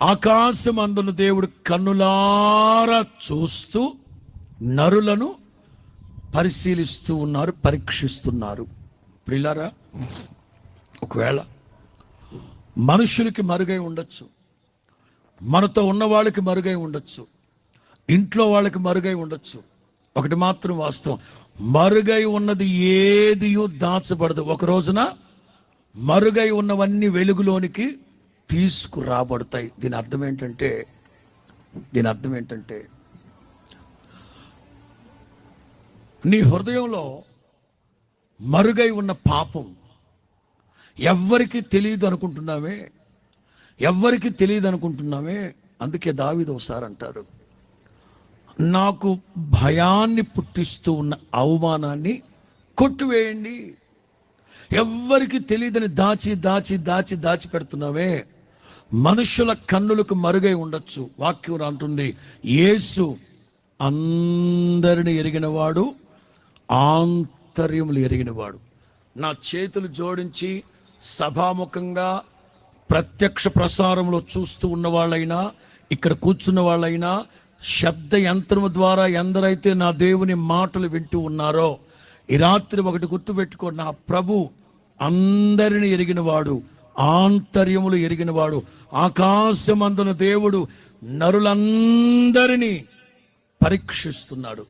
ఆకాశమందున దేవుడు కన్నులారా చూస్తూ నరులను పరిశీలిస్తూ ఉన్నారు, పరీక్షిస్తున్నారు. ప్రియులారా, ఒకవేళ మనుషులకి మరుగై ఉండొచ్చు, మనతో ఉన్న వాళ్ళకి మరుగై ఉండొచ్చు, ఇంట్లో వాళ్ళకి మరుగై ఉండొచ్చు. ఒకటి మాత్రం వాస్తవం, మరుగై ఉన్నది ఏదియూ దాచబడదు. ఒక రోజున మరుగై ఉన్నవన్నీ వెలుగులోనికి తీసుకురాబడతాయి. దీని అర్థం ఏంటంటే నీ హృదయంలో మరుగై ఉన్న పాపం ఎవ్వరికి తెలియదు అనుకుంటున్నామే. అందుకే దావీదు ఒకసారి అంటారు, నాకు భయాన్ని పుట్టిస్తూ ఉన్న అవమానాన్ని కొట్టివేయండి. ఎవ్వరికి తెలియదని దాచి పెడుతున్నావే. మనుషుల కన్నులకు మరుగై ఉండొచ్చు. వాక్యం అంటుంది, యేసు అందరిని ఎరిగినవాడు, ఆంతర్యములు ఎరిగినవాడు. నా చేతులు జోడించి సభాముఖంగా ప్రత్యక్ష ప్రసారంలో చూస్తూ ఉన్న వాళ్ళైనా, ఇక్కడ కూర్చున్న వాళ్ళైనా, శబ్ద యంత్రము ద్వారా ఎందరైతే నా దేవుని మాటలు వింటూ ఉన్నారో, ఈ రాత్రి ఒకటి గుర్తుపెట్టుకో, నా ప్రభు అందరిని ఎరిగినవాడు, ఆంతర్యములు ఎరిగినవాడు. ఆకాశమందున దేవుడు నరులందరినీ పరీక్షిస్తున్నాడు.